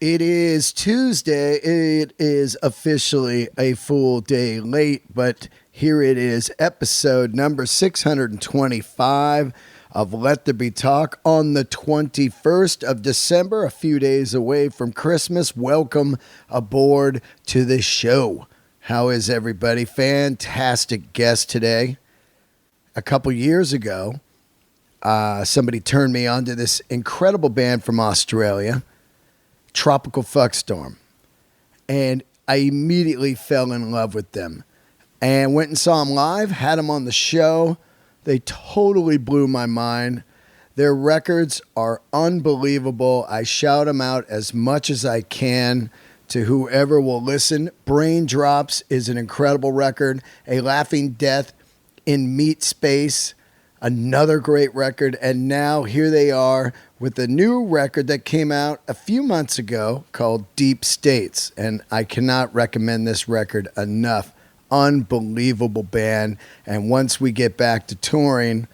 It is Tuesday. It is officially a full day late, but here it is, episode number 625 of Let There Be Talk on the 21st of December, a few days away from Christmas. Welcome aboard to the show. How is everybody? Fantastic guest today. A couple years ago, somebody turned me on to this incredible band from Australia, Tropical Fuckstorm, and I immediately fell in love with them and went and saw them live, had them on the show. They totally blew my mind. Their records are unbelievable. I shout them out as much as I can to whoever will listen. Brain Drops is an incredible record. A Laughing Death in Meat Space, another great record. And now here they are with a new record that came out a few months ago called Deep States. And I cannot recommend this record enough. Unbelievable band. And once we get back to touring,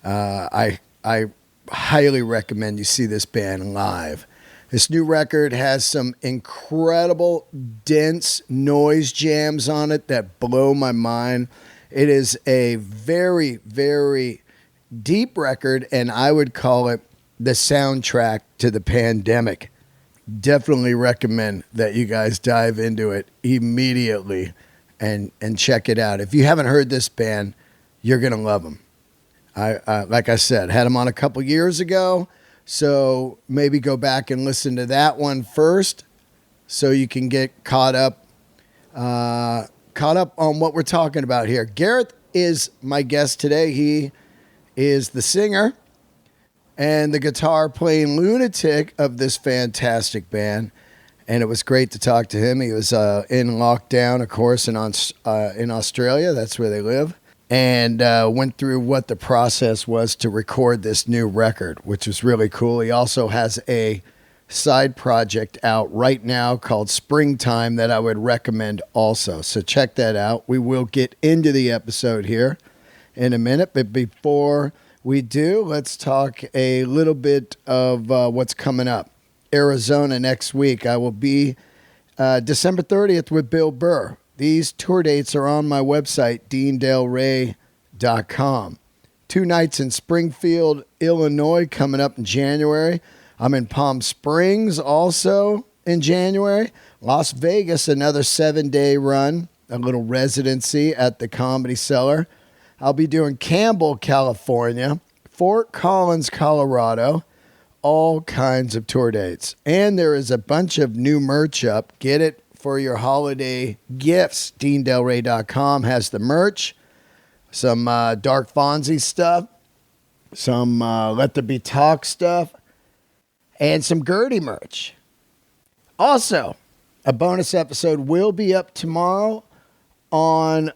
I highly recommend you see this band live. This new record has some incredible, dense noise jams on it that blow my mind. It is a very, very deep record, and I would call it the soundtrack to the pandemic. Definitely recommend that you guys dive into it immediately and check it out. If you haven't heard this band, you're going to love them. I like I said, had them on a couple years ago, so maybe go back and listen to that one first so you can get caught up on what we're talking about here. Gareth is my guest today. He is the singer and the guitar playing lunatic of this fantastic band. And it was great to talk to him. He was in lockdown, of course, in Australia. That's where they live. And went through what the process was to record this new record, which was really cool. He also has a side project out right now called Springtime that I would recommend also. So check that out. We will get into the episode here in a minute. But before we do, let's talk a little bit of what's coming up. Arizona next week. I will be December 30th with Bill Burr. These tour dates are on my website, deandelray.com. 2 nights in Springfield, Illinois coming up in January. I'm in Palm Springs also in January. Las Vegas, another 7-day run, a little residency at the Comedy Cellar. I'll be doing Campbell, California, Fort Collins, Colorado, all kinds of tour dates. And there is a bunch of new merch up. Get it for your holiday gifts. DeanDelRay.com has the merch, some Dark Fonzie stuff, some Let There Be Talk stuff, and some Gertie merch. Also, a bonus episode will be up tomorrow on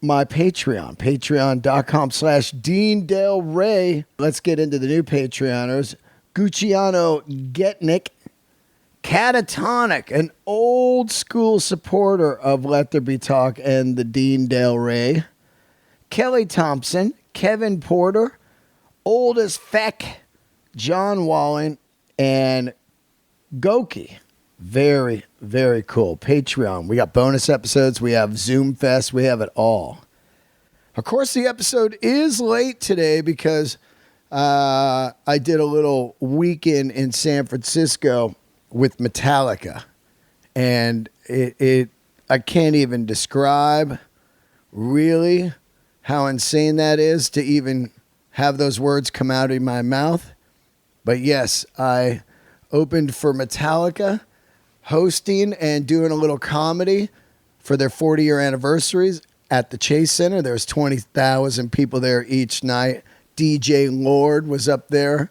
my Patreon, patreon.com/DeanDelRay. Let's get into the new Patreoners. Gucciano Getnick, Catatonic, an old school supporter of Let There Be Talk and the Dean Del Rey. Kelly Thompson, Kevin Porter, Old as Feck, John Walling, and Goki. Very, very cool. Patreon. We got bonus episodes. We have Zoom Fest. We have it all. Of course, the episode is late today because I did a little weekend in San Francisco with Metallica, and I can't even describe really how insane that is to even have those words come out of my mouth. But yes, I opened for Metallica, hosting and doing a little comedy for their 40-year anniversaries at the Chase Center. There's 20,000 people there each night. DJ Lord was up there,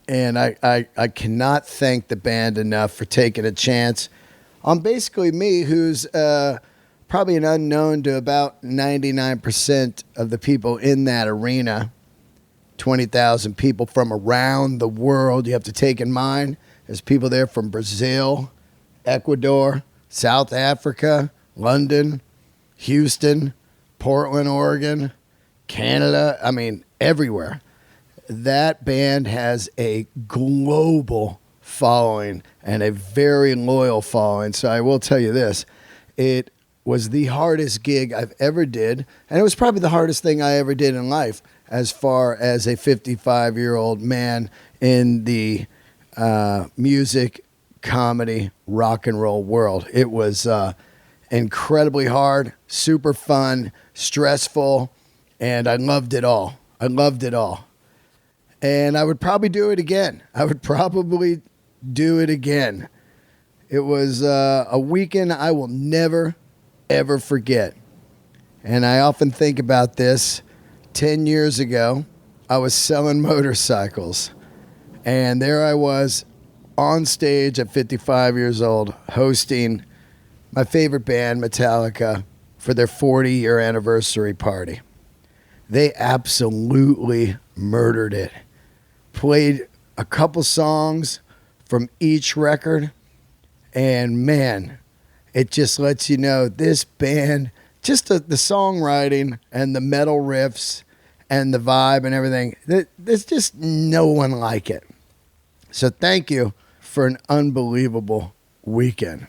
and I cannot thank the band enough for taking a chance on basically me, who's probably an unknown to about 99% of the people in that arena. 20,000 people from around the world. You have to take in mind there's people there from Brazil, Ecuador, South Africa, London, Houston, Portland, Oregon, Canada. I mean, everywhere. That band has a global following and a very loyal following. So I will tell you this, it was the hardest gig I've ever did, and it was probably the hardest thing I ever did in life as far as a 55-year-old man in the music, comedy, rock and roll world. It was incredibly hard, super fun, stressful, and I loved it all. I loved it all. And I would probably do it again. It was a weekend I will never, ever forget. And I often think about this. 10 years ago, I was selling motorcycles. And there I was on stage at 55 years old, hosting my favorite band, Metallica, for their 40-year anniversary party. They absolutely murdered it. Played a couple songs from each record, and man, it just lets you know this band, just the songwriting and the metal riffs and the vibe and everything, there's just no one like it. So thank you for an unbelievable weekend.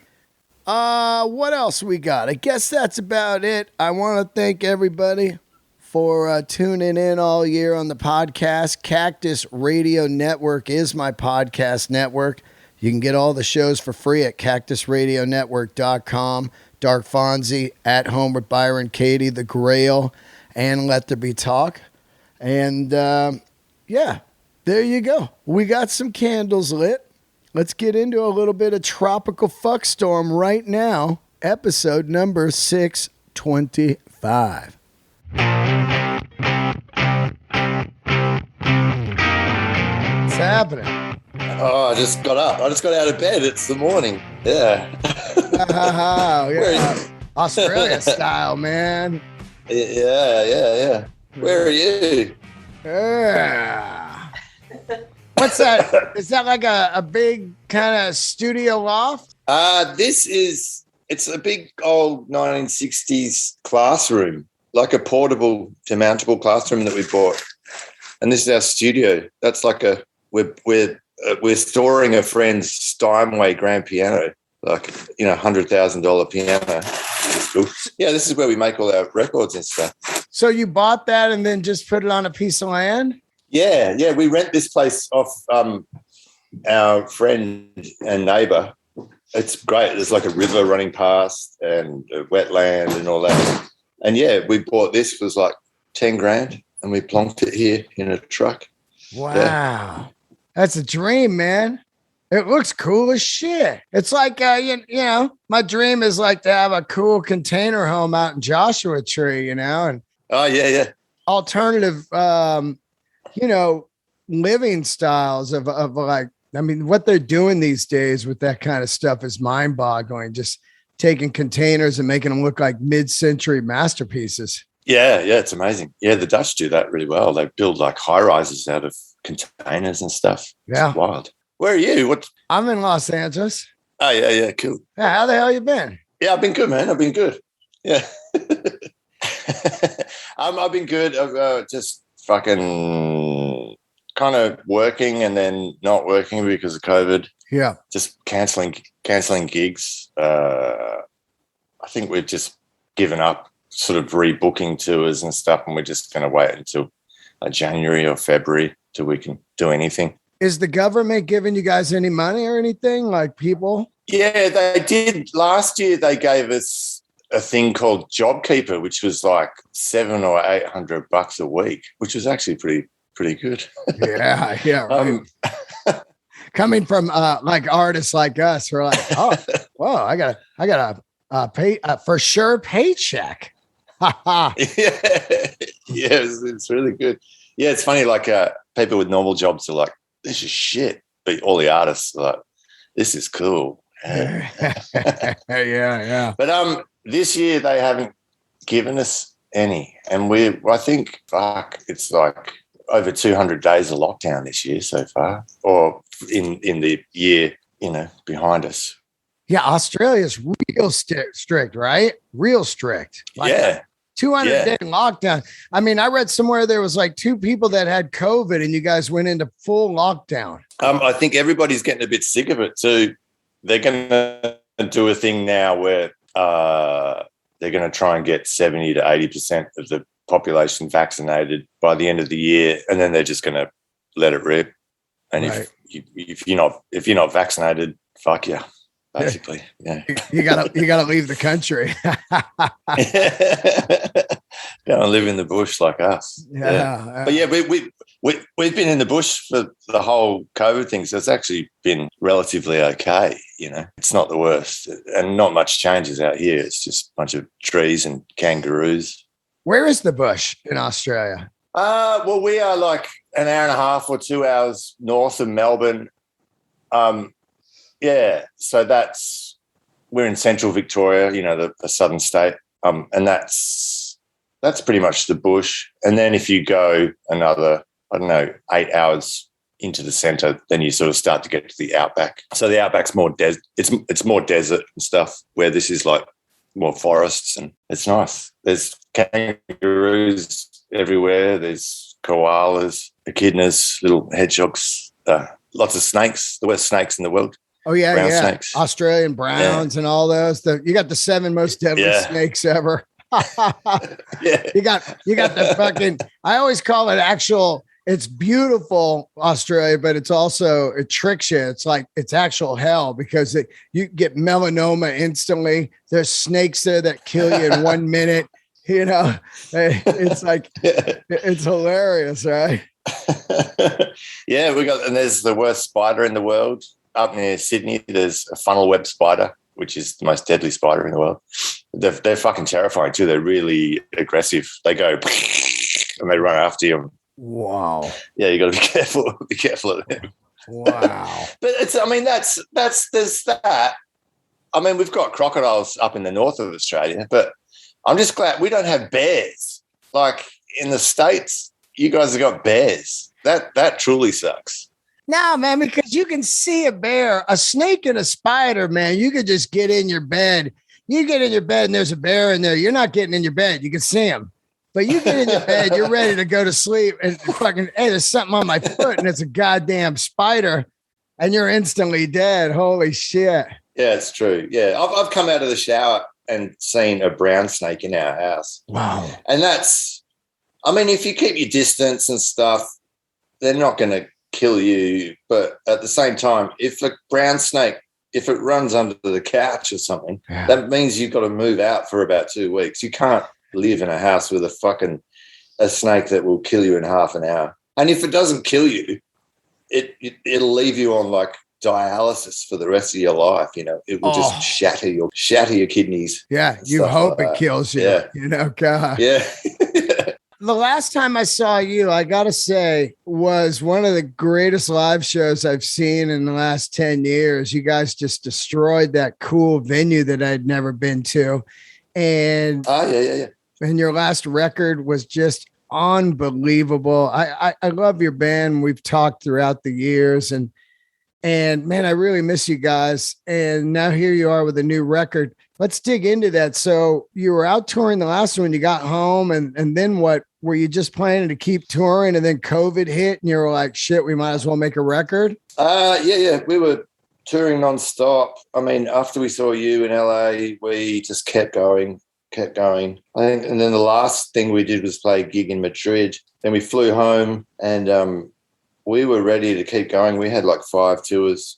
What else we got? I guess that's about it. I want to thank everybody for tuning in all year on the podcast. Cactus Radio Network is my podcast network. You can get all the shows for free at cactusradionetwork.com. Dark Fonzie, At Home with Byron Katie, The Grail, and Let There Be Talk. And yeah, there you go. We got some candles lit. Let's get into a little bit of Tropical Fuckstorm right now. Episode number 625. What's happening? Oh, I just got up. I just got out of bed. It's the morning. Yeah. Yeah. Australia style, man. Yeah. Where are you? Yeah. What's that? Is that like a big kind of studio loft? It's a big old 1960s classroom, like a portable to mountable classroom that we bought. And this is our studio. That's like we're storing a friend's Steinway grand piano, like, $100,000 piano. Cool. Yeah, this is where we make all our records and stuff. So you bought that and then just put it on a piece of land? Yeah. We rent this place off our friend and neighbour. It's great. There's like a river running past and a wetland and all that. And yeah, we bought this. It was like 10 grand and we plonked it here in a truck. Wow. Yeah. That's a dream, man. It looks cool as shit. It's like, my dream is like to have a cool container home out in Joshua Tree, and oh, yeah. Alternative, living styles of like, I mean, what they're doing these days with that kind of stuff is mind boggling. Just taking containers and making them look like mid-century masterpieces. Yeah. It's amazing. Yeah. The Dutch do that really well. They build like high rises out of containers and stuff. Yeah. It's wild. Where are you? I'm in Los Angeles. Oh, yeah, cool. Yeah, how the hell you been? Yeah, I've been good, man. I've been good. Yeah. I've been good. I've just fucking kind of working and then not working because of COVID. Yeah. Just canceling gigs. I think we've just given up sort of rebooking tours and stuff, and we're just going to wait until January or February till we can do anything. Is the government giving you guys any money or anything, like people? Yeah, they did. Last year they gave us a thing called JobKeeper, which was like $700 or $800 a week, which was actually pretty good. Yeah. Right. Coming from like artists like us, we're like, oh, whoa, I got a pay for sure paycheck. Yeah, it's really good. Yeah, it's funny. Like people with normal jobs are like, this is shit, but all the artists are like, this is cool. Yeah. But this year they haven't given us any, and I think it's like over 200 days of lockdown this year so far, or in the year behind us. Yeah, Australia's real strict, right? Real strict. Yeah. 200-day lockdown. I mean, I read somewhere there was like 2 people that had COVID and you guys went into full lockdown. I think everybody's getting a bit sick of it too. They're going to do a thing now where they're going to try and get 70 to 80% of the population vaccinated by the end of the year, and then they're just going to let it rip. And if you're not vaccinated, fuck you. Basically, yeah. You gotta leave the country. Don't live in the bush like us. Yeah. But yeah, we've been in the bush for the whole COVID thing, so it's actually been relatively okay. You know, it's not the worst, and not much changes out here. It's just a bunch of trees and kangaroos. Where is the bush in Australia? Well, we are like an hour and a half or 2 hours north of Melbourne. Yeah, so we're in central Victoria, you know, the southern state, and that's pretty much the bush. And then if you go another, 8 hours into the centre, then you sort of start to get to the outback. So the outback's more it's more desert and stuff, where this is like more forests, and it's nice. There's kangaroos everywhere. There's koalas, echidnas, little hedgehogs, lots of snakes, the worst snakes in the world. Oh, yeah, brown yeah. snakes. Australian browns and all those. You got the 7 most deadly snakes ever. You got the fucking, I always call it it's beautiful Australia, but it tricks you. It's like, it's actual hell because you get melanoma instantly. There's snakes there that kill you in 1 minute. You know, it's like, it's hilarious, right? Yeah, and there's the worst spider in the world. Up near Sydney, there's a funnel web spider, which is the most deadly spider in the world. They're fucking terrifying too. They're really aggressive. They go and they run after you. Wow. Yeah, you got to be careful. Be careful of them. Wow. But there's that. I mean, we've got crocodiles up in the north of Australia, but I'm just glad we don't have bears. Like in the States, you guys have got bears. That truly sucks. No, man, because you can see a bear, a snake, and a spider, man. You could just get in your bed. You get in your bed and there's a bear in there. You're not getting in your bed. You can see him. But you get in your bed, you're ready to go to sleep, and fucking, hey, there's something on my foot, and it's a goddamn spider, and you're instantly dead. Holy shit. Yeah, it's true. Yeah, I've come out of the shower and seen a brown snake in our house. Wow. And if you keep your distance and stuff, they're not going to kill you. But at the same time, if a brown snake, if it runs under the couch or something, that means you've got to move out for about 2 weeks. You can't live in a house with a snake that will kill you in half an hour. And if it doesn't kill you, it'll leave you on like dialysis for the rest of your life. You know, it will just shatter your kidneys. Yeah, you hope it kills you. Yeah. You know, God. Yeah. The last time I saw you, I got to say, was one of the greatest live shows I've seen in the last 10 years. You guys just destroyed that cool venue that I'd never been to. And yeah. And your last record was just unbelievable. I love your band. We've talked throughout the years, and man, I really miss you guys. And now here you are with a new record. Let's dig into that. So you were out touring the last one, you got home, and then what? Were you just planning to keep touring, and then COVID hit and you were like, shit, we might as well make a record? Yeah. We were touring nonstop. I mean, after we saw you in LA, we just kept going. I think, and then the last thing we did was play a gig in Madrid. Then we flew home, and we were ready to keep going. We had like 5 tours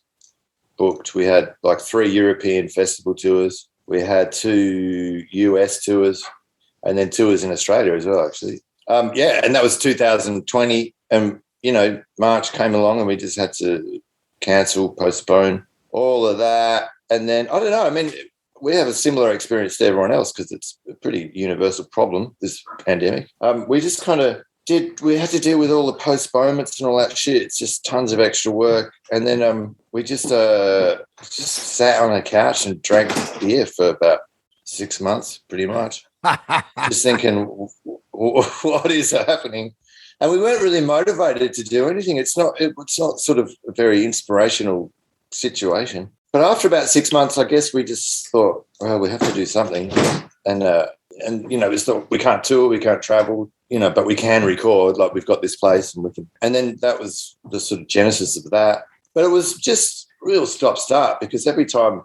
booked. We had like 3 European festival tours. We had 2 US tours, and then tours in Australia as well, actually. And that was 2020. And, you know, March came along and we just had to cancel, postpone, all of that. And then, I don't know, I mean, we have a similar experience to everyone else because it's a pretty universal problem, this pandemic. We just kind of we had to deal with all the postponements and all that shit. It's just tons of extra work. And then we just sat on a couch and drank beer for about 6 months, pretty much. Just thinking, what is happening? And we weren't really motivated to do anything. It's not sort of a very inspirational situation. But after about 6 months, I guess we just thought, well, we have to do something. And and it's not, we can't tour, we can't travel, but we can record. Like, we've got this place, and we can. And then that was the sort of genesis of that. But it was just real stop-start, because every time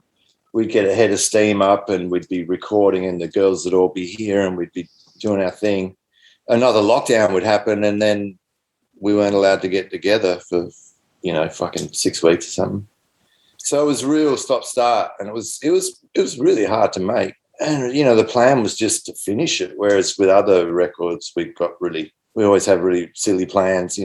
we'd get a head of steam up and we'd be recording, and the girls would all be here and we'd be doing our thing, another lockdown would happen, and then we weren't allowed to get together for, fucking 6 weeks or something. So it was real stop-start, and it was really hard to make. And, the plan was just to finish it, whereas with other records, we always have really silly plans,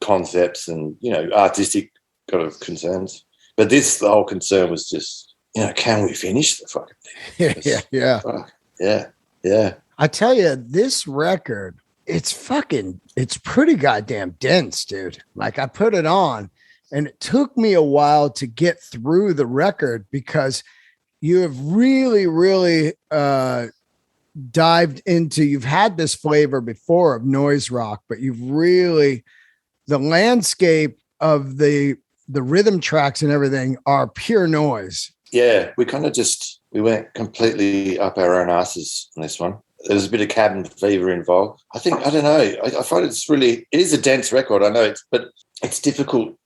concepts and, artistic kind of concerns. But the whole concern was just, can we finish the fucking thing? Yeah. I tell you, this record, it's pretty goddamn dense, dude. Like, I put it on, and it took me a while to get through the record, because you have really, really dived into, you've had this flavor before of noise rock, but the landscape of the rhythm tracks and everything are pure noise. Yeah, we went completely up our own asses on this one. There's a bit of cabin fever involved. I don't know. I find it is a dense record. I know but it's difficult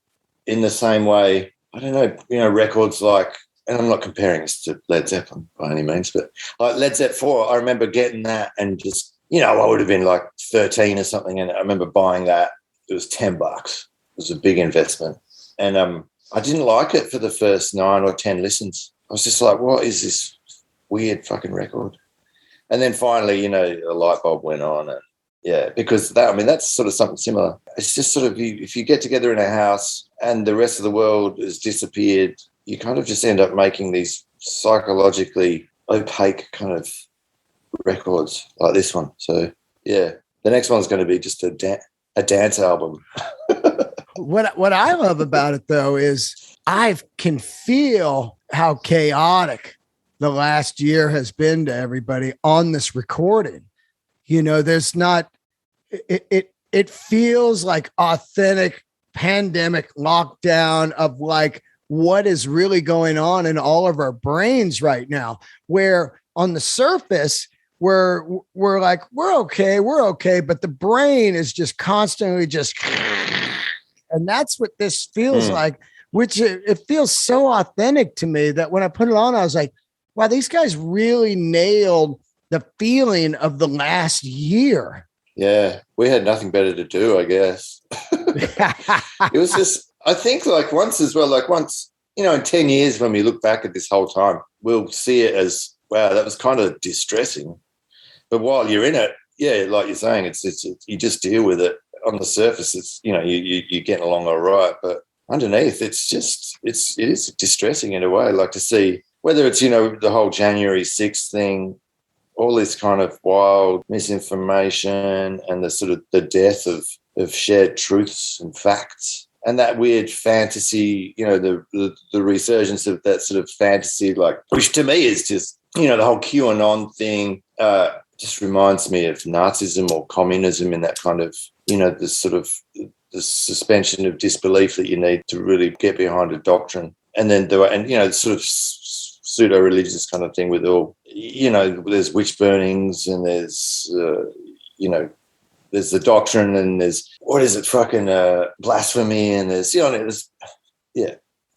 in the same way. I don't know, records like, and I'm not comparing this to Led Zeppelin by any means, but like Led Zeppelin 4, I remember getting that and just, I would have been like 13 or something, and I remember buying that. It was $10. It was a big investment. And I didn't like it for the first 9 or 10 listens. I was just like, what is this weird fucking record? And then finally, a light bulb went on. And yeah, because that's sort of something similar. It's just sort of, if you get together in a house and the rest of the world has disappeared, you kind of just end up making these psychologically opaque kind of records like this one. So yeah, the next one's going to be just a dance album. What I love about it, though, is I can feel how chaotic the last year has been to everybody on this recording. There's not, it feels like authentic pandemic lockdown of like what is really going on in all of our brains right now, where on the surface, we're like, we're okay. But the brain is just constantly and that's what this feels like, which it feels so authentic to me that when I put it on, I was like, wow, these guys really nailed the feeling of the last year. Yeah, we had nothing better to do, I guess. It was just, I think once, in 10 years, when we look back at this whole time, we'll see it as, wow, that was kind of distressing. But while you're in it, yeah, like you're saying, it's you just deal with it. On the surface, it's, you're getting along all right, but underneath, it is distressing in a way. Like, to see whether it's, the whole January 6th thing, all this kind of wild misinformation and the sort of the death of shared truths and facts, and that weird fantasy, the resurgence of that sort of fantasy, like, which to me is just, the whole QAnon thing just reminds me of Nazism or communism, in that kind of, the sort of the suspension of disbelief that you need to really get behind a doctrine. And then sort of pseudo-religious kind of thing with all, there's witch burnings, and there's, there's the doctrine, and there's, what is it, fucking blasphemy, and there's,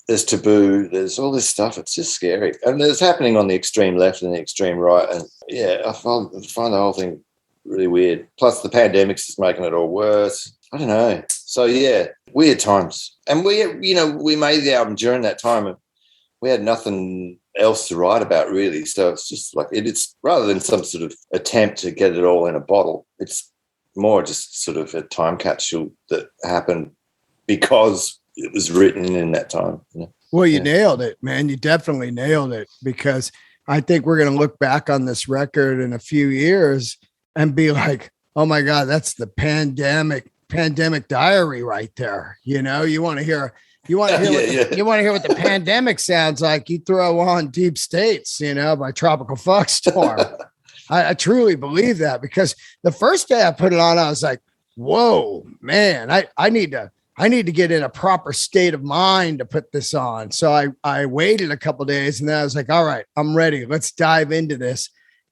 there's taboo, there's all this stuff. It's just scary. And it's happening on the extreme left and the extreme right. And yeah, I find the whole thing really weird. Plus the pandemic's just making it all worse. I don't know. So yeah, weird times. And we made the album during that time, and we had nothing else to write about, really. So it's just like, it's rather than some sort of attempt to get it all in a bottle, it's more just sort of a time capsule that happened because it was written in that time. Well, you nailed it, man. You definitely nailed it, because I think we're going to look back on this record in a few years and be like, oh my God, that's the pandemic diary right there. You want to hear you want to hear what the pandemic sounds like. You throw on Deep States, by Tropical Fuckstorm. I truly believe that, because the first day I put it on, I was like, whoa, man, I need to get in a proper state of mind to put this on. So I waited a couple of days, and then I was like, all right, I'm ready. Let's dive into this.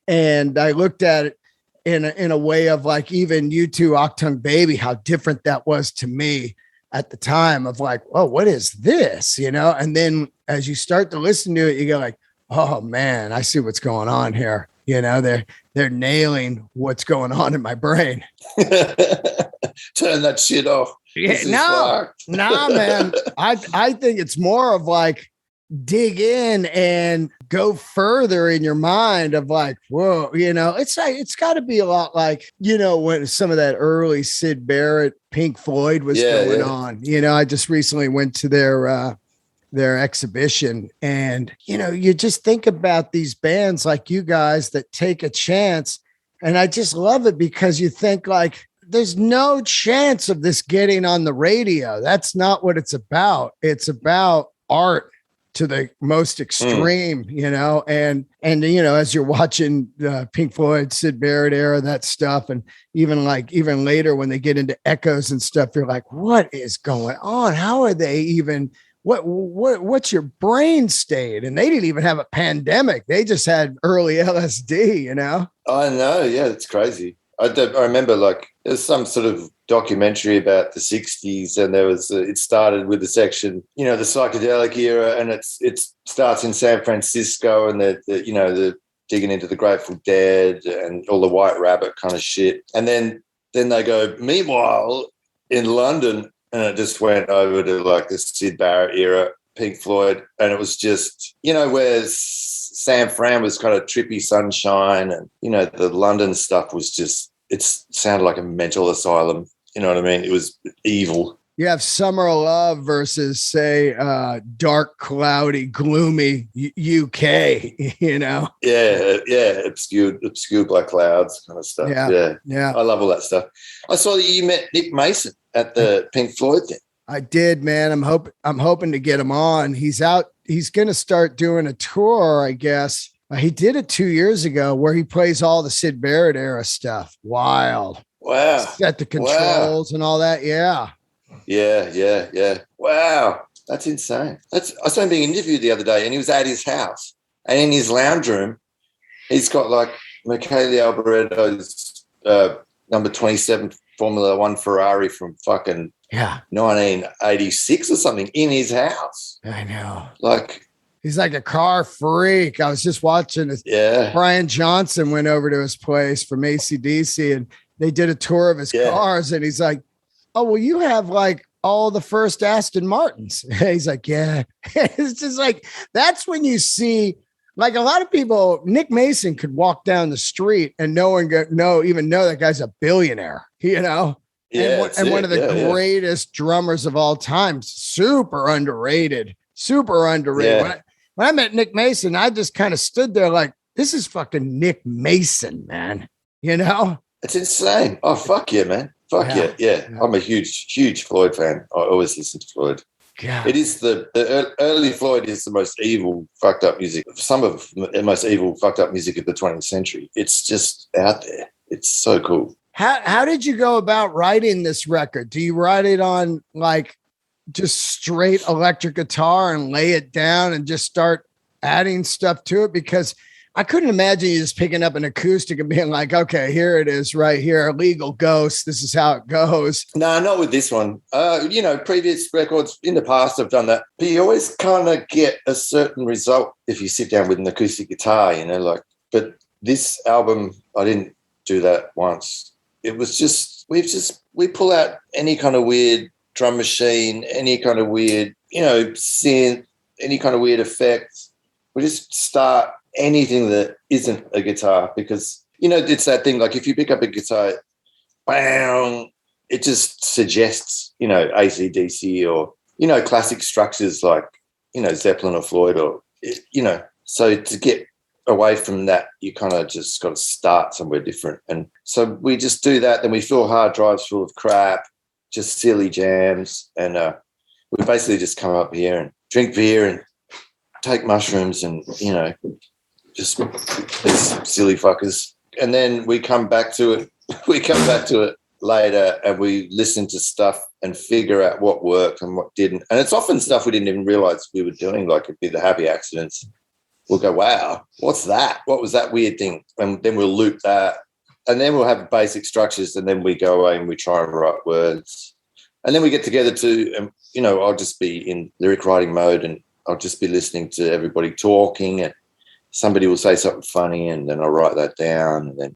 And I looked at it in a way of like, even U2 Octung Baby, how different that was to me at the time of like, oh, what is this? You know? And then as you start to listen to it, you go like, oh man, I see what's going on here. You know, they're nailing what's going on in my brain. Turn that shit off. Yeah, no, man. I think it's more of like, dig in and go further in your mind of like, whoa, you know, it's like, it's got to be a lot like, you know, when some of that early Syd Barrett, Pink Floyd was going on. You know, I just recently went to their exhibition, and you know, you just think about these bands like you guys that take a chance, and I just love it because you think like, there's no chance of this getting on the radio. That's not what it's about. It's about art to the most extreme, you know, and, you know, as you're watching Pink Floyd, Syd Barrett era, that stuff. And even later when they get into echoes and stuff, you're like, what is going on? How are they even, what's your brain state? And they didn't even have a pandemic. They just had early LSD, you know? I know. Yeah. It's crazy. I remember like there's some sort of documentary about the 60s, and there was it started with the section, you know, the psychedelic era, and it starts in San Francisco, and they're digging into the Grateful Dead and all the White Rabbit kind of shit, and then they go, meanwhile in London, and it just went over to like the Syd Barrett era, Pink Floyd, and it was just, you know, where San Fran was kind of trippy sunshine, and you know, the London stuff was just, it sounded like a mental asylum. You know what I mean? It was evil. You have Summer of Love versus, say, dark, cloudy, gloomy UK, you know? Yeah. Obscure black clouds kind of stuff. Yeah. I love all that stuff. I saw that you met Nick Mason at the Pink Floyd thing. I did, man. I'm hoping to get him on. He's out. He's going to start doing a tour, I guess. He did it 2 years ago where he plays all the Syd Barrett era stuff. Wild. Wow. Set the controls and all that. Yeah. Yeah. Wow. That's insane. I saw him being interviewed the other day, and he was at his house, and in his lounge room, he's got like Michele Alboretto's number 27 Formula One Ferrari from fucking 1986 or something in his house. I know. Like, he's like a car freak. I was just watching this. Yeah. Brian Johnson went over to his place from AC/DC, and they did a tour of his cars. And he's like, oh, well, you have like all the first Aston Martins. He's like, yeah. It's just like, that's when you see, like, a lot of people, Nick Mason could walk down the street and no one even know that guy's a billionaire, you know? Yeah, and one of the greatest drummers of all time. Super underrated. Yeah. When I met Nick Mason, I just kind of stood there like, this is fucking Nick Mason, man. You know? It's insane. Oh, fuck yeah, man. Fuck yeah. I'm a huge Floyd fan. I always listen to Floyd. God. It is the early Floyd is the most evil, fucked up music. Some of the most evil, fucked up music of the 20th century. It's just out there. It's so cool. How did you go about writing this record? Do you write it on like just straight electric guitar and lay it down and just start adding stuff to it? Because I couldn't imagine you just picking up an acoustic and being like, okay, here it is right here. Legal Ghost. This is how it goes. No, not with this one. You know, previous records in the past I've done that, but you always kind of get a certain result if you sit down with an acoustic guitar, you know, like, but this album, I didn't do that once. It was just, we pull out any kind of weird drum machine, any kind of weird, you know, synth, any kind of weird effects. We just start anything that isn't a guitar, because, you know, it's that thing, like if you pick up a guitar, bang, it just suggests, you know, AC/DC or, you know, classic structures like, you know, Zeppelin or Floyd or, you know, so to get away from that, you kind of just got to start somewhere different. And so we just do that. Then we fill hard drives full of crap, just silly jams. And we basically just come up here and drink beer and take mushrooms and, you know, just these silly fuckers. And then we come back to it. We come back to it later and we listen to stuff and figure out what worked and what didn't. And it's often stuff we didn't even realize we were doing, like it'd be the Happy Accidents. we'll go, wow, what's that? What was that weird thing? And then we'll loop that. And then we'll have basic structures, and then we go away and we try and write words. And then we get together to, I'll just be in lyric writing mode, and I'll just be listening to everybody talking, and somebody will say something funny, and then I'll write that down. And then,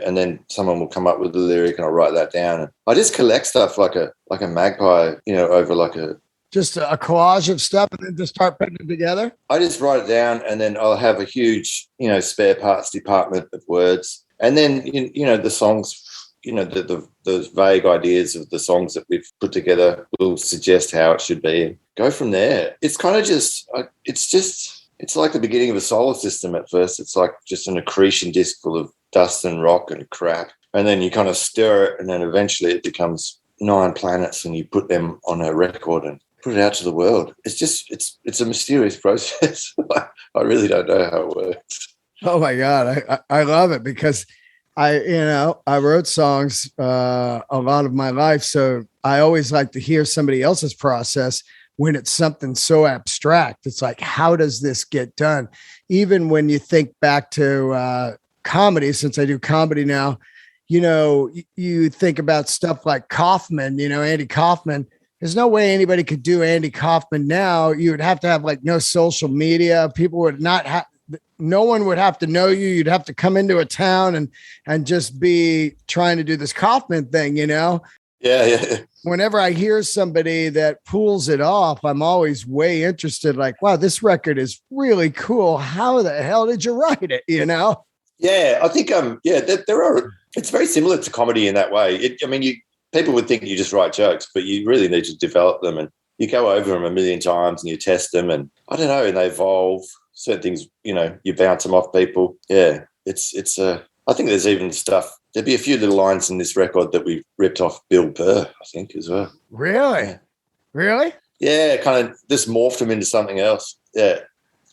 and then someone will come up with the lyric, and I'll write that down. And I just collect stuff like a magpie, over like a... Just a collage of stuff, and then just start putting it together? I just write it down, and then I'll have a huge, spare parts department of words. And then, the songs, the vague ideas of the songs that we've put together will suggest how it should be. And go from there. It's kind of just, it's like the beginning of a solar system at first. It's like just an accretion disk full of dust and rock and crap. And then you kind of stir it, and then eventually it becomes 9 planets, and you put them on a record and put it out to the world. It's just, it's a mysterious process. I really don't know how it works. Oh my God. I love it, because I wrote songs a lot of my life. So I always like to hear somebody else's process when it's something so abstract. It's like, how does this get done? Even when you think back to comedy, since I do comedy now, you think about stuff like Kaufman, Andy Kaufman. There's no way anybody could do Andy Kaufman now. You would have to have like no social media. People would not have, no one would have to know you. You'd have to come into a town and just be trying to do this Kaufman thing, Yeah. Whenever I hear somebody that pulls it off, I'm always way interested. Like, wow, this record is really cool. How the hell did you write it? Yeah, I think there are. It's very similar to comedy in that way. People would think you just write jokes, but you really need to develop them, and you go over them a million times and you test them, and I don't know, and they evolve. Certain things, you bounce them off people. Yeah, it's I think there's even stuff. There'd be a few little lines in this record that we ripped off Bill Burr, I think, as well. Really? Yeah. Really? Yeah, kind of just morphed him into something else. Yeah,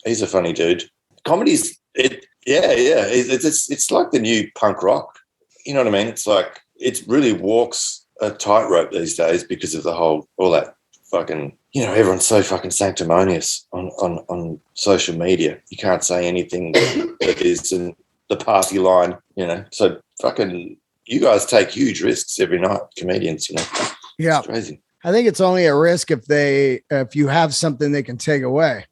he's a funny dude. Comedy's it's like the new punk rock. You know what I mean? It's like it really walks a tightrope these days because of all that fucking, everyone's so fucking sanctimonious on social media. You can't say anything that isn't the party line, So fucking, you guys take huge risks every night, comedians, Yeah. It's crazy. I think it's only a risk if you have something they can take away.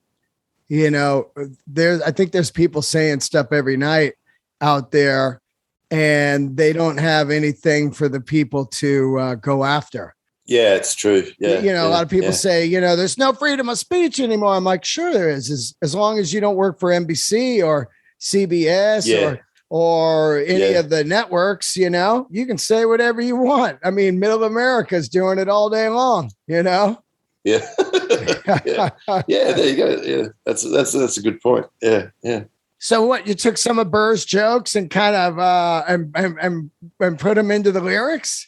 I think there's people saying stuff every night out there, and they don't have anything for the people to go after. Yeah, it's true. Yeah. A lot of people say, there's no freedom of speech anymore. I'm like, sure there is, as long as you don't work for NBC or CBS or any of the networks, you can say whatever you want. I mean, middle America's doing it all day long, Yeah. Yeah. There you go. Yeah. That's a good point. Yeah. Yeah. So what, you took some of Burr's jokes and kind of and put them into the lyrics?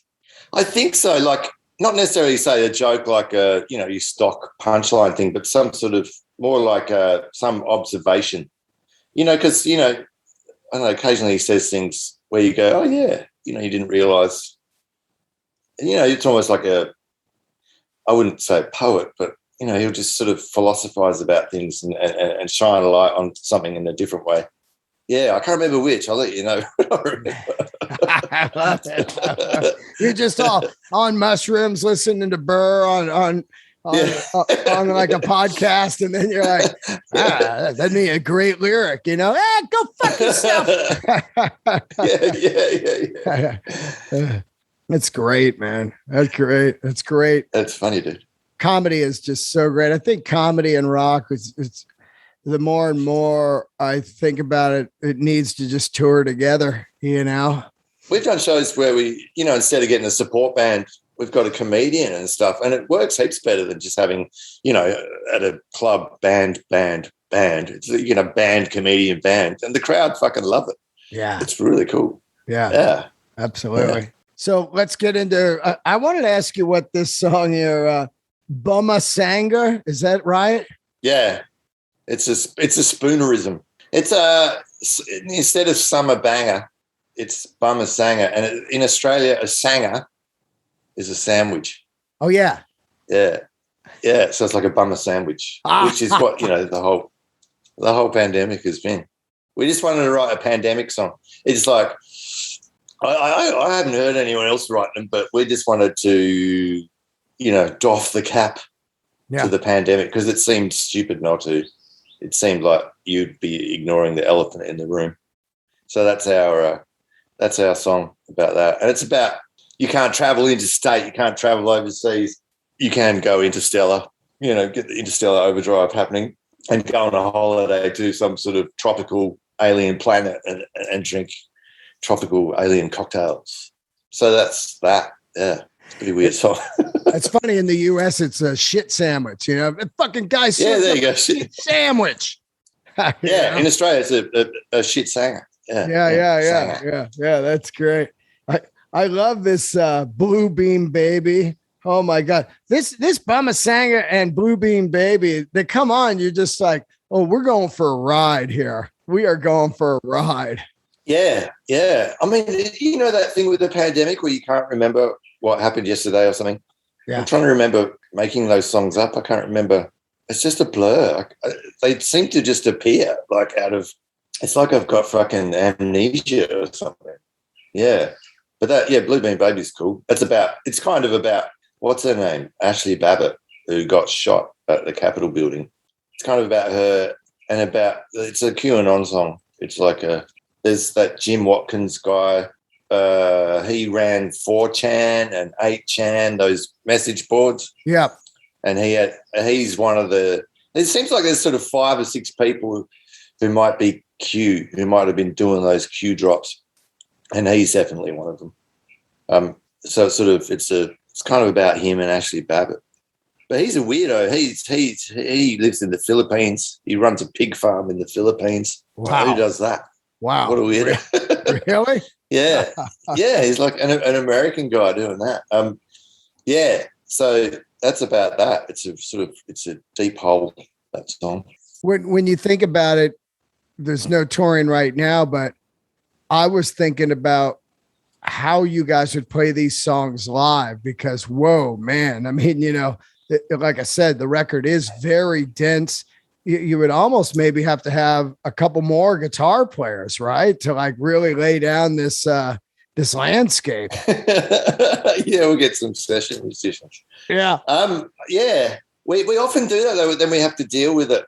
I think so. Like, not necessarily say a joke like you stock punchline thing, but some sort of more like some observation. Because I don't know, occasionally he says things where you go, oh yeah, you didn't realize. It's almost like I wouldn't say a poet, but he'll just sort of philosophize about things and shine a light on something in a different way. Yeah, I can't remember which. I'll let you know. I love it. You're just all on mushrooms listening to Burr on like a podcast, and then you're like, that'd be a great lyric, go fuck yourself. Yeah. That's great, man. That's great. That's great. That's funny, dude. Comedy is just so great. I think comedy and rock it's the more and more I think about it, it needs to just tour together, We've done shows where we, instead of getting a support band, we've got a comedian and stuff, and it works heaps better than just having, at a club band. It's, band, comedian, band, and the crowd fucking love it. Yeah. It's really cool. Yeah. Absolutely. Yeah. So let's get into, I wanted to ask you what this song here, Bumma Sanga, is that right? Yeah. It's a spoonerism. It's instead of summer banger, it's Bumma Sanga. And in Australia, a sanger is a sandwich. Oh, yeah. Yeah. Yeah. So it's like a bummer sandwich, which is what, the whole the whole pandemic has been. We just wanted to write a pandemic song. It's like I haven't heard anyone else write them, but we just wanted to, doff the cap to the pandemic because it seemed stupid not to. It seemed like you'd be ignoring the elephant in the room. So that's our song about that. And it's about you can't travel interstate, you can't travel overseas, you can go interstellar, get the interstellar overdrive happening and go on a holiday to some sort of tropical alien planet and drink tropical alien cocktails. So that's that. Yeah, it's a pretty weird song. It's funny, in the U.S. it's a shit sandwich, The fucking guy there you go. Shit sandwich. In Australia it's a shit sanger. Yeah. That's great. I love this Blue Beam Baby. Oh my God. This Bumma Sanger and Blue Beam Baby, they come on, you're just like, oh, we're going for a ride here. We are going for a ride. Yeah. I mean, that thing with the pandemic where you can't remember what happened yesterday or something? Yeah. I'm trying to remember making those songs up. I can't remember. It's just a blur. They seem to just appear like out of, it's like I've got fucking amnesia or something. Yeah. But Blue Beam Baby's cool. It's kind of about, what's her name? Ashley Babbitt, who got shot at the Capitol building. It's kind of about her and it's a QAnon song. It's like there's that Jim Watkins guy. He ran 4chan and 8chan, those message boards. Yeah. And he's one of it seems like there's sort of 5 or 6 people who might be Q, who might have been doing those Q drops. And he's definitely one of them. So it's kind of about him and Ashley Babbitt. But he's a weirdo. He lives in the Philippines. He runs a pig farm in the Philippines. Wow. Who does that? Wow. What a weirdo. Really? Yeah. Yeah, he's like an American guy doing that. So that's about that. It's a deep hole, that song. When you think about it, there's no touring right now, but I was thinking about how you guys would play these songs live because, whoa, man. I mean, like I said, the record is very dense. You would almost maybe have to have a couple more guitar players, right? To like really lay down this landscape. Yeah, we'll get some session musicians. Yeah. We often do that though. Then we have to deal with it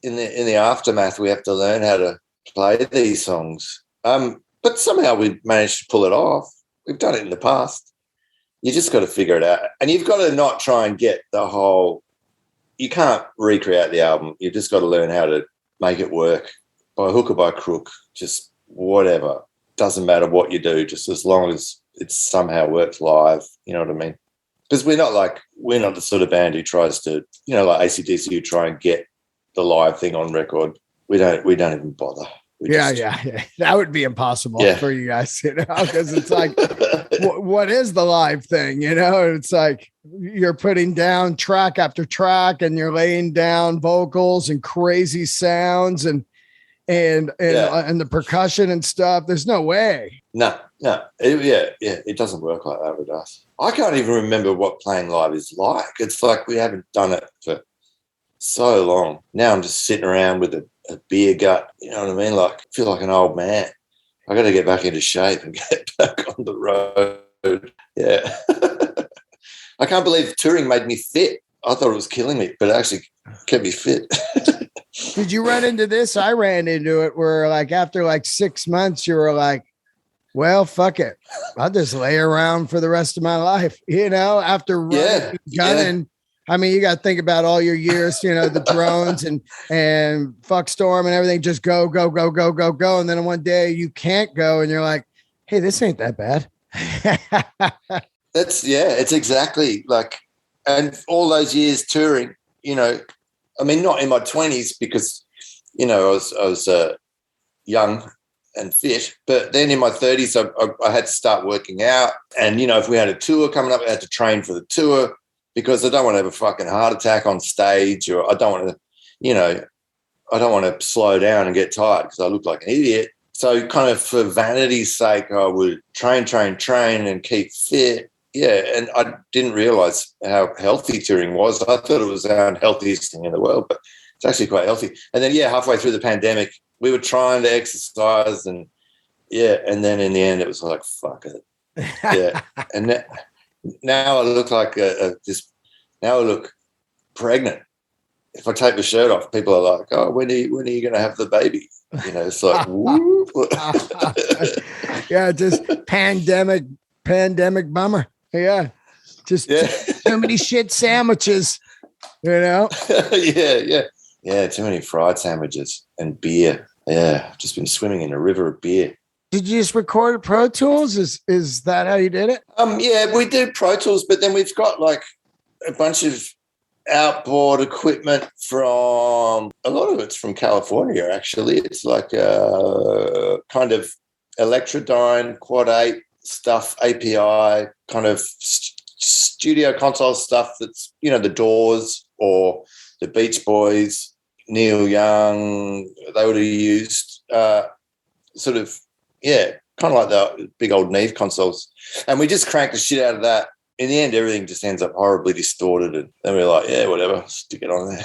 in the aftermath. We have to learn how to play these songs. But somehow we managed to pull it off. We've done it in the past. You just got to figure it out. And you've got to not try and get the whole, you can't recreate the album. You've just got to learn how to make it work by hook or by crook, just whatever. Doesn't matter what you do, just as long as it somehow works live. You know what I mean? Because we're not the sort of band who tries to, like AC/DC, who try and get the live thing on record. We don't even bother. Yeah. That would be impossible for you guys, because it's like, what is the live thing? It's like you're putting down track after track and you're laying down vocals and crazy sounds and the percussion and stuff. There's no way. No. It doesn't work like that with us. I can't even remember what playing live is like. It's like we haven't done it for so long. Now I'm just sitting around with a beer gut. You know what I mean? Like, I feel like an old man. I got to get back into shape and get back on the road. Yeah. I can't believe touring made me fit. I thought it was killing me, but it actually kept me fit. Did you run into this? I ran into it where like after like 6 months, you were like, well, fuck it. I'll just lay around for the rest of my life, after running, gunning. Yeah. I mean, you got to think about all your years, the drones and fuck storm and everything. Just go. And then one day you can't go and you're like, hey, this ain't that bad. It's exactly like, and all those years touring, I mean, not in my 20s because, I was young and fit, but then in my 30s, I had to start working out. And, if we had a tour coming up, I had to train for the tour because I don't want to have a fucking heart attack on stage, or I don't want to, I don't want to slow down and get tired because I look like an idiot. So kind of for vanity's sake, I would train and keep fit. Yeah, and I didn't realise how healthy touring was. I thought it was the unhealthiest thing in the world, but It's actually quite healthy. And then, halfway through the pandemic, we were trying to exercise and then in the end it was like, fuck it. Yeah. And now I look like now I look pregnant. If I take the shirt off, people are like, oh, when are you going to have the baby? It's like, whoop. Yeah, just pandemic bummer. Yeah. Just too many shit sandwiches, Yeah. Too many fried sandwiches and beer. Yeah. I've just been swimming in a river of beer. Did you just record Pro Tools? Is that how you did it? Yeah, we do Pro Tools, but then we've got like a bunch of outboard equipment from, a lot of it's from California, actually. It's like kind of Electrodyne, Quad 8 stuff, API, kind of studio console stuff that's, the Doors or the Beach Boys, Neil Young, they would have used sort of, kind of like the big old Neve consoles. And we just cranked the shit out of that. In the end, everything just ends up horribly distorted. And then we're like, whatever, stick it on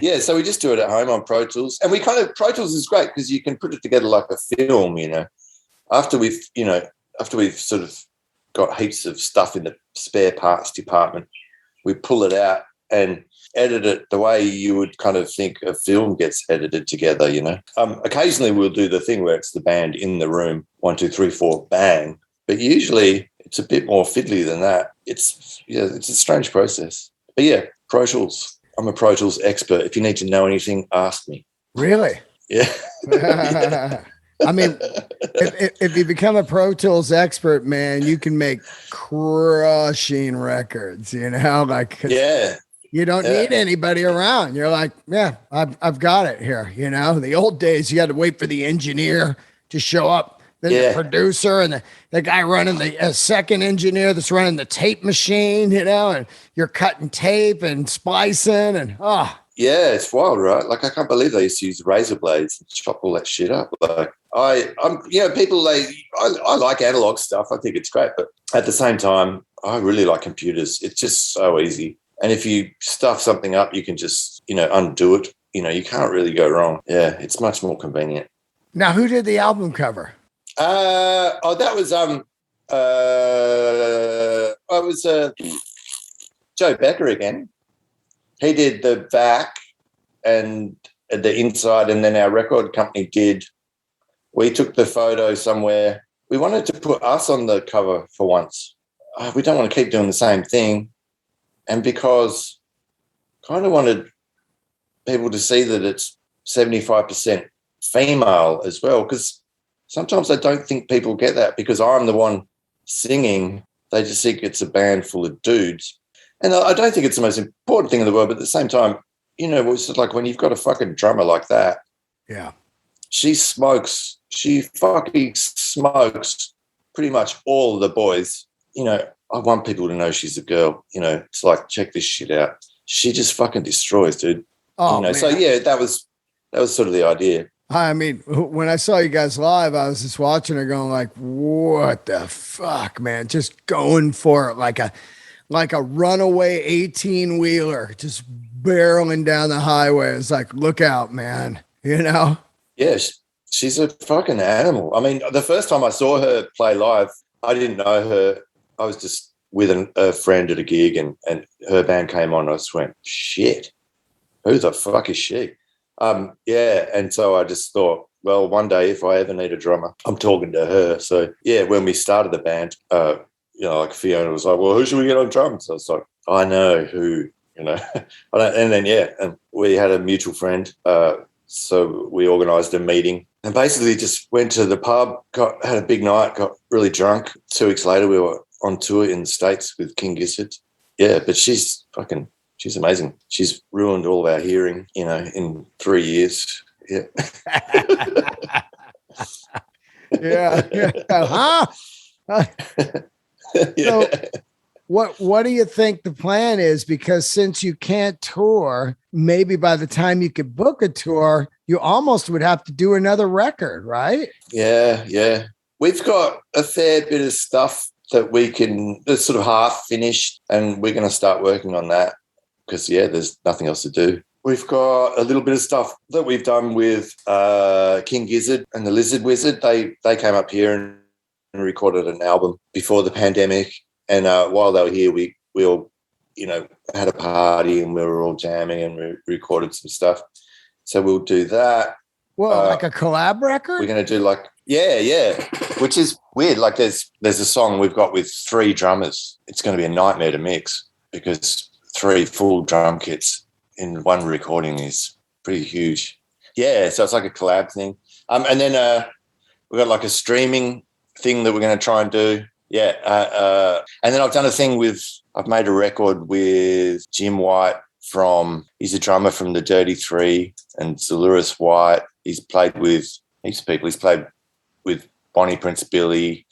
there. So we just do it at home on Pro Tools. And Pro Tools is great because you can put it together like a film, After we've sort of got heaps of stuff in the spare parts department, we pull it out and edit it the way you would kind of think a film gets edited together, Occasionally we'll do the thing where it's the band in the room, 1, 2, 3, 4, bang. But usually it's a bit more fiddly than that. It's a strange process. But Pro Tools. I'm a Pro Tools expert. If you need to know anything, ask me. Really? Yeah. I mean, if you become a Pro Tools expert, man, you can make crushing records, like, you don't need anybody around. You're like, I've got it here. The old days, you had to wait for the engineer to show up, then the producer and the guy running the second engineer that's running the tape machine, and you're cutting tape and splicing and Yeah, it's wild, right? Like, I can't believe they used to use razor blades and chop all that shit up. Like, I like analog stuff. I think it's great, but at the same time, I really like computers. It's just so easy. And if you stuff something up, you can just, undo it. You can't really go wrong. Yeah, it's much more convenient. Now, who did the album cover? That was Joe Becker again. He did the back and the inside, and then our record company did. We took the photo somewhere. We wanted to put us on the cover for once. We don't want to keep doing the same thing. And because kind of wanted people to see that it's 75% female as well, because sometimes I don't think people get that because I'm the one singing. They just think it's a band full of dudes. And I don't think it's the most important thing in the world, but at the same time, it's like when you've got a fucking drummer like that. Yeah. She fucking smokes pretty much all the boys. I want people to know she's a girl. It's like, check this shit out. She just fucking destroys, dude. Oh, man. So that was sort of the idea. I mean, when I saw you guys live, I was just watching her going like, what the fuck, man? Just going for it like a runaway 18-wheeler, just barreling down the highway. It's like, look out, man. Yeah, she's a fucking animal. I mean, the first time I saw her play live, I didn't know her. I was just with a friend at a gig and her band came on. I just went, shit, who the fuck is she? And so I just thought, well, one day if I ever need a drummer, I'm talking to her. So, when we started the band, like Fiona was like, well, who should we get on drums? I was like, I know who, and then, we had a mutual friend. So we organised a meeting and basically just went to the pub, had a big night, got really drunk. 2 weeks later, we were on tour in the States with King Gizzard. Yeah, but she's amazing. She's ruined all of our hearing, in 3 years. Yeah. Huh? So what do you think the plan is? Because since you can't tour, maybe by the time you could book a tour, you almost would have to do another record, right? Yeah. We've got a fair bit of stuff that's sort of half finished, and we're going to start working on that because, there's nothing else to do. We've got a little bit of stuff that we've done with King Gizzard and the Lizard Wizard. They came up here and recorded an album before the pandemic. And while they were here, we all, had a party and we were all jamming and we recorded some stuff. So we'll do that. Whoa, like a collab record? We're going to do which is weird. Like there's a song we've got with 3 drummers. It's going to be a nightmare to mix because 3 full drum kits in one recording is pretty huge. Yeah, so it's like a collab thing. And then we've got like a streaming thing that we're going to try and do. Yeah. And then I've made a record with Jim White he's a drummer from the Dirty Three and Zuluris White. He's played with heaps of people. He's played with Bonnie Prince Billy.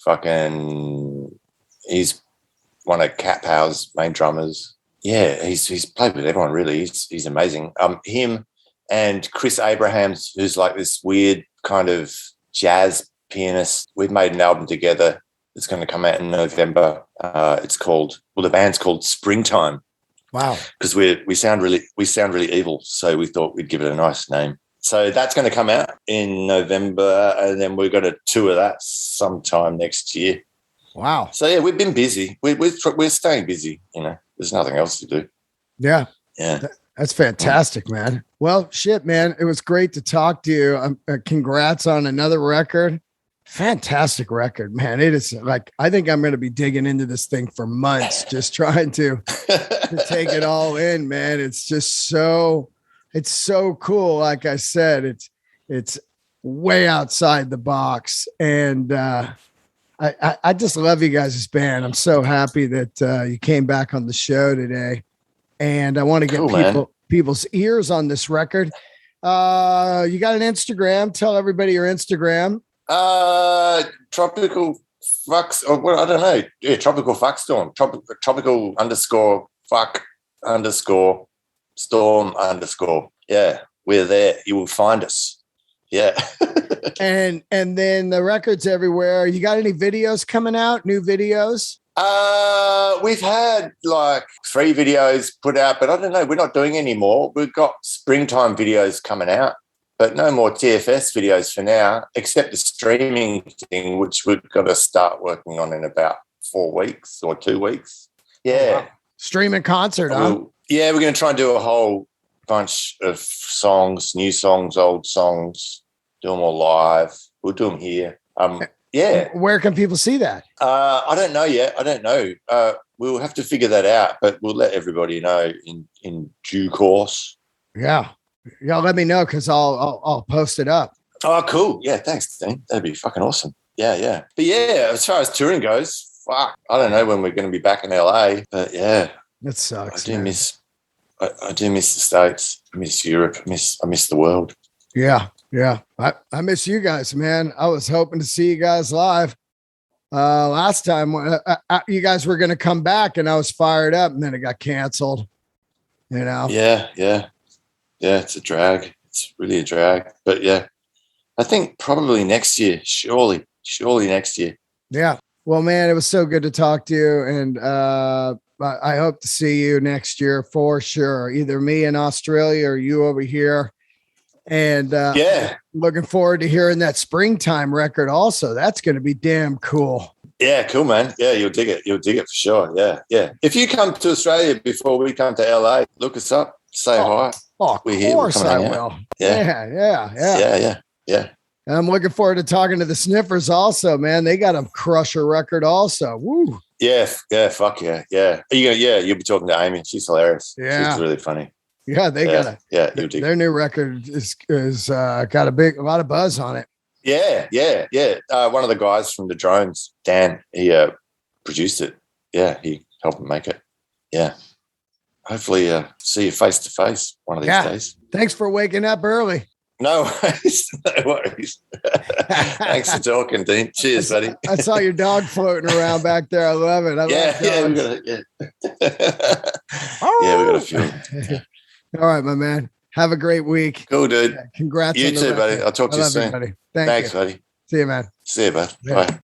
He's one of Cat Power's main drummers. Yeah, he's played with everyone really. He's amazing. Him and Chris Abrahams, who's like this weird kind of jazz pianist. We've made an album together. It's going to come out in November. The band's called Springtime. Wow. Because we sound really evil, so we thought we'd give it a nice name. So that's going to come out in November, and then we're going to tour that sometime next year. Wow. So yeah, we've been busy. We're staying busy. There's nothing else to do. Yeah. Yeah. That's fantastic, man. Well, shit, man. It was great to talk to you. Congrats on another record. Fantastic record, man. It is like, I think I'm going to be digging into this thing for months, just trying to take it all in, man. It's just it's so cool. Like I said, it's way outside the box. And, I just love you guys' band. I'm so happy that you came back on the show today. And I want to get people's ears on this record. You got an Instagram. Tell everybody your Instagram. Tropical fucks. I don't know. Yeah, Tropical Fuck Storm. Tropical _ storm _ Yeah, we're there. You will find us. Yeah. and then the record's everywhere. You got any videos coming out? New videos? We've had like 3 videos put out, but I don't know. We're not doing any more. We've got Springtime videos coming out, but no more TFS videos for now, except the streaming thing, which we've got to start working on in about 4 weeks or 2 weeks. Yeah. Wow. Streaming concert, huh? Yeah, we're going to try and do a whole bunch of songs, new songs, old songs, do them all live. We'll do them here. Yeah. Where can people see that? I don't know yet. I don't know. We'll have to figure that out, but we'll let everybody know in due course. Yeah. Y'all let me know because I'll post it up. Oh, cool. Yeah, thanks, Dean. That'd be fucking awesome. Yeah. But yeah, as far as touring goes, fuck, I don't know when we're going to be back in LA, but yeah. That sucks. I do miss the States. I miss Europe. I miss the world. Yeah. I miss you guys, man. I was hoping to see you guys live. Last time you guys were going to come back and I was fired up and then it got canceled, Yeah. It's a drag. It's really a drag, but yeah, I think probably next year, surely next year. Yeah. Well, man, it was so good to talk to you. And, I hope to see you next year for sure. Either me in Australia or you over here. And looking forward to hearing that Springtime record also. That's going to be damn cool. Yeah, cool, man. Yeah, you'll dig it. You'll dig it for sure. Yeah. If you come to Australia before we come to LA, look us up, say hi. Oh, of course I will. Yeah. I'm looking forward to talking to the Sniffers also, man. They got a crusher record also. Woo. Yeah, fuck yeah. You'll be talking to Amy. She's hilarious. Yeah. She's really funny. Yeah, they got their new record is got a lot of buzz on it. Yeah. One of the guys from the Drones, Dan, he produced it. Yeah, he helped make it. Yeah. Hopefully see you face to face one of these days. Thanks for waking up early. No worries. Thanks for talking, Dean. Cheers, buddy. I saw your dog floating around back there. I love it. We got a few. All right, my man. Have a great week. Cool, dude. Congrats. You too, buddy. I'll talk to you soon. Thanks, buddy. See you, man. See you, bud. Bye.